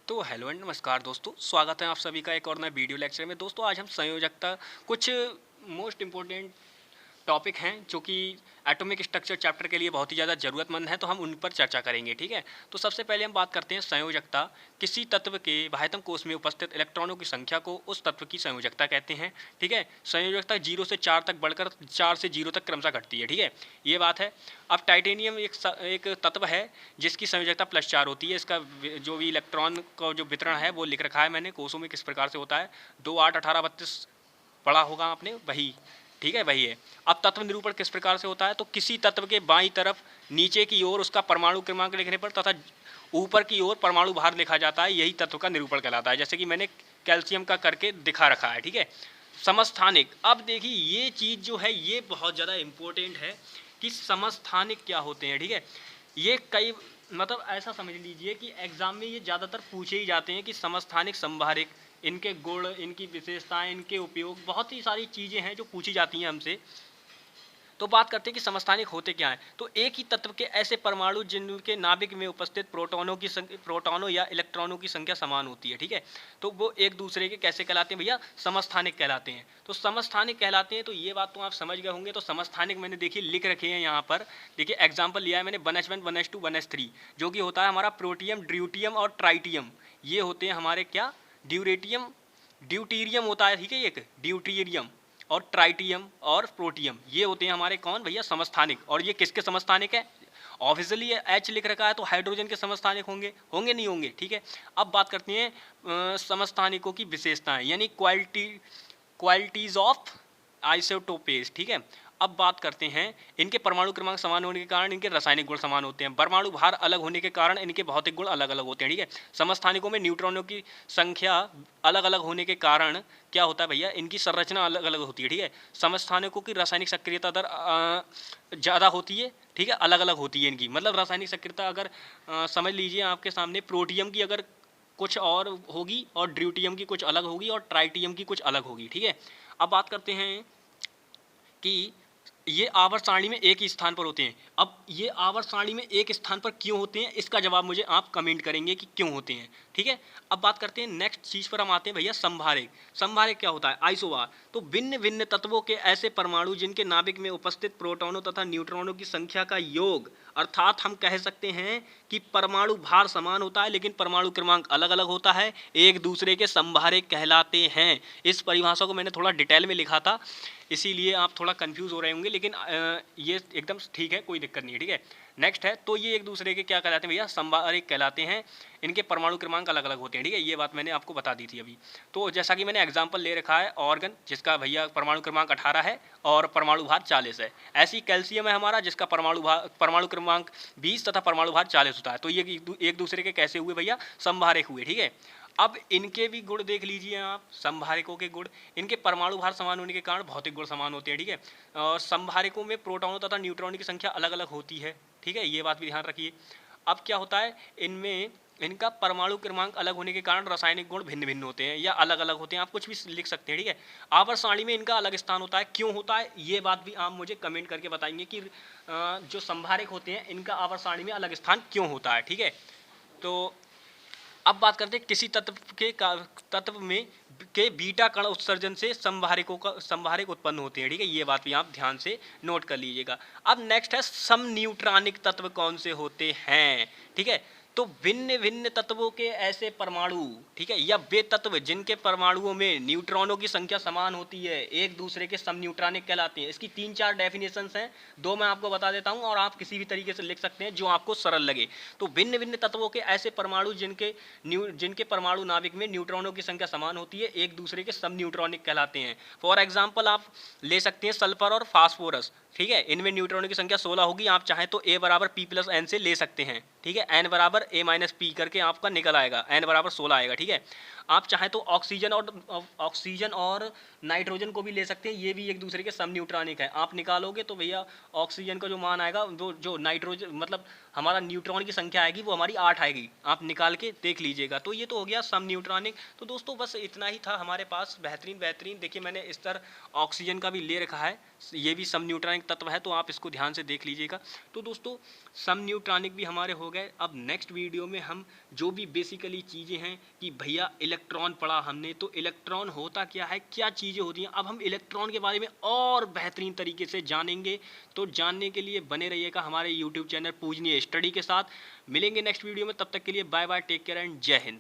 तो hello and नमस्कार दोस्तों, स्वागत है आप सभी का एक और नए वीडियो लेक्चर में। दोस्तों आज हम संयोजकता कुछ मोस्ट इम्पोर्टेंट टॉपिक हैं जो कि एटॉमिक स्ट्रक्चर चैप्टर के लिए बहुत ही ज़्यादा ज़रूरतमंद है, तो हम उन पर चर्चा करेंगे। ठीक है, तो सबसे पहले हम बात करते हैं संयोजकता। किसी तत्व के बाह्यतम कोश में उपस्थित इलेक्ट्रॉनों की संख्या को उस तत्व की संयोजकता कहते हैं। ठीक है, संयोजकता 0 से 4 तक बढ़कर 4 से 0 तक क्रमशः घटती है। ठीक है, ये बात है। अब टाइटेनियम एक तत्व है जिसकी संयोजकता +4 होती है। इसका जो भी इलेक्ट्रॉन का जो वितरण है वो लिख रखा है मैंने कोशों में किस प्रकार से होता है। 2, 8, 18, 32 पढ़ा होगा आपने, वही। ठीक है, वही है। अब तत्व निरूपण किस प्रकार से होता है, तो किसी तत्व के बाईं तरफ नीचे की ओर उसका परमाणु क्रमांक लिखने पर तथा ऊपर की ओर परमाणु भार लिखा जाता है, यही तत्व का निरूपण कहलाता है। जैसे कि मैंने कैल्शियम का करके दिखा रखा है। ठीक है, समस्थानिक। अब देखिए ये चीज़ जो है ये बहुत ज़्यादा इम्पोर्टेंट है कि समस्थानिक क्या होते हैं। ठीक है, ये कई मतलब ऐसा समझ लीजिए कि एग्जाम में ये ज़्यादातर पूछे ही जाते हैं कि समस्थानिक संभारिक, इनके गुण, इनकी विशेषताएं, इनके उपयोग, बहुत ही सारी चीज़ें हैं जो पूछी जाती हैं हमसे। तो बात करते हैं कि समस्थानिक होते क्या हैं। तो एक ही तत्व के ऐसे परमाणु जिनके नाभिक में उपस्थित प्रोटॉनों या इलेक्ट्रॉनों की संख्या समान होती है। ठीक है, तो वो एक दूसरे के कैसे कहलाते हैं भैया, समस्थानिक कहलाते हैं। तो समस्थानिक कहलाते हैं, तो ये बात तो आप समझ गए होंगे। तो समस्थानिक मैंने देखिए लिख रखे हैं यहाँ पर। देखिए एग्जाम्पल लिया है मैंने 1s1, 1s2, 1s3, जो कि होता है हमारा प्रोटियम, ड्यूटियम और ट्राइटियम। ये होते हैं हमारे क्या, ड्यूरेटियम, ड्यूटीरियम होता है। ठीक है, एक ड्यूटीरियम और ट्राइटियम और प्रोटियम, ये होते हैं हमारे कौन भैया, समस्थानिक। और ये किसके समस्थानिक है, ऑब्वियसली ये H लिख रखा है तो हाइड्रोजन के समस्थानिक होंगे, होंगे नहीं होंगे। ठीक है, अब बात करते हैं समस्थानिकों की विशेषताएं यानी क्वालिटीज ऑफ आइसोटोपेज। ठीक है, अब बात करते हैं इनके परमाणु क्रमांक समान होने के कारण इनके रासायनिक गुण समान होते हैं। परमाणु भार अलग होने के कारण इनके भौतिक गुण अलग अलग होते हैं। ठीक है, समस्थानिकों में न्यूट्रॉनों की संख्या अलग अलग होने के कारण क्या होता है भैया, इनकी संरचना अलग अलग होती है। ठीक है, समस्थानिकों की रासायनिक सक्रियता दर ज़्यादा होती है। ठीक है, अलग अलग होती है इनकी, मतलब रासायनिक सक्रियता अगर समझ लीजिए आपके सामने प्रोटियम की अगर कुछ और होगी और ड्यूटियम की कुछ अलग होगी और ट्राइटियम की कुछ अलग होगी। ठीक है, अब बात करते हैं कि ये आवर्त सारणी में एक ही स्थान पर होते हैं। अब ये आवर्त सारणी में एक स्थान पर क्यों होते हैं, इसका जवाब मुझे आप कमेंट करेंगे कि क्यों होते हैं। ठीक है, अब बात करते हैं नेक्स्ट चीज पर हम आते हैं भैया, संभारिक। संभारिक क्या होता है, आइसोबार। तो भिन्न भिन्न तत्वों के ऐसे परमाणु जिनके नाभिक में उपस्थित प्रोटॉनों तथा न्यूट्रॉनों की संख्या का योग, अर्थात हम कह सकते हैं कि परमाणु भार समान होता है लेकिन परमाणु क्रमांक अलग अलग होता है, एक दूसरे के संभारिक कहलाते हैं। इस परिभाषा को मैंने थोड़ा डिटेल में लिखा था, इसीलिए आप थोड़ा कंफ्यूज हो रहे होंगे, लेकिन ये एकदम ठीक है, कोई दिक्कत नहीं है। ठीक है, नेक्स्ट है, तो ये एक दूसरे के क्या कहलाते हैं भैया, संभारिक कहलाते हैं। इनके परमाणु क्रमांक अलग अलग होते हैं। ठीक है, ये बात मैंने आपको बता दी थी अभी। तो जैसा कि मैंने एग्जांपल ले रखा है ऑर्गन, जिसका भैया परमाणु क्रमांक 18 है और परमाणु भार 40 है। ऐसी कैल्शियम है हमारा जिसका परमाणु क्रमांक 20 तथा परमाणु भार 40 होता है। तो ये एक दूसरे के कैसे हुए भैया, संभारिक हुए। ठीक है, अब इनके भी गुण देख लीजिए आप, संभारिकों के गुण। इनके परमाणु भार समान होने के कारण भौतिक गुण समान होते हैं। ठीक है, और संभारिकों में प्रोटॉनों तथा न्यूट्रॉनों की संख्या अलग अलग होती है। ठीक है, ये बात भी ध्यान रखिए। अब क्या होता है, इनमें इनका परमाणु क्रमांक अलग होने के कारण रासायनिक गुण भिन्न भिन्न होते हैं या अलग अलग होते हैं, आप कुछ भी लिख सकते हैं। ठीक है, आवर्त सारणी में इनका अलग स्थान होता है, क्यों होता है ये बात भी आप मुझे कमेंट करके बताएंगे कि जो संभारिक होते हैं इनका आवर्त सारणी में अलग स्थान क्यों होता है। ठीक है, तो अब बात करते हैं किसी तत्व में के बीटा कण उत्सर्जन से संभारिक उत्पन्न होते हैं। ठीक है, ये बात भी आप ध्यान से नोट कर लीजिएगा। अब नेक्स्ट है समन्यूट्रॉनिक तत्व कौन से होते हैं। ठीक है, तो भिन्न भिन्न तत्वों के ऐसे परमाणु, ठीक है, या वे तत्व जिनके परमाणुओं में न्यूट्रॉनों की संख्या समान होती है, एक दूसरे के समन्यूट्रॉनिक कहलाते हैं। इसकी 3-4 डेफिनेशंस हैं, 2 मैं आपको बता देता हूं और आप किसी भी तरीके से लिख सकते हैं जो आपको सरल लगे। तो भिन्न भिन्न तत्वों के ऐसे परमाणु जिनके परमाणु नाभिक में न्यूट्रॉनों की संख्या समान होती है, एक दूसरे के समन्यूट्रॉनिक कहलाते हैं। फॉर एग्जाम्पल आप ले सकते हैं सल्फर और फास्फोरस। ठीक है, इनमें न्यूट्रॉनों की संख्या 16 होगी, आप चाहें तो A बराबर P+N से ले सकते हैं। ठीक है, N बराबर A - P करके आपका निकल आएगा, N बराबर 16 आएगा। ठीक है, आप चाहें तो ऑक्सीजन और नाइट्रोजन को भी ले सकते हैं, ये भी एक दूसरे के सम न्यूट्रॉनिक है। आप निकालोगे तो भैया ऑक्सीजन का जो मान आएगा, जो नाइट्रोजन मतलब हमारा न्यूट्रॉन की संख्या आएगी वो हमारी 8 आएगी, आप निकाल के देख लीजिएगा। तो ये तो हो गया सम न्यूट्रॉनिक। तो दोस्तों बस इतना ही था हमारे पास, बेहतरीन बेहतरीन। देखिए मैंने इस तरह ऑक्सीजन का भी ले रखा है, ये भी सम न्यूट्रॉनिक तत्व है, तो आप इसको ध्यान से देख लीजिएगा। तो दोस्तों सम न्यूट्रॉनिक भी हमारे हो गए। अब नेक्स्ट वीडियो में हम जो भी बेसिकली चीज़ें हैं कि भैया इलेक्ट्रॉन पढ़ा हमने, तो इलेक्ट्रॉन होता क्या है, क्या चीज़ें होती हैं, अब हम इलेक्ट्रॉन के बारे में और बेहतरीन तरीके से जानेंगे। तो जानने के लिए बने रहिएगा हमारे यूट्यूब चैनल पूजनीय स्टडी के साथ। मिलेंगे नेक्स्ट वीडियो में, तब तक के लिए bye bye, take care and जय हिंद।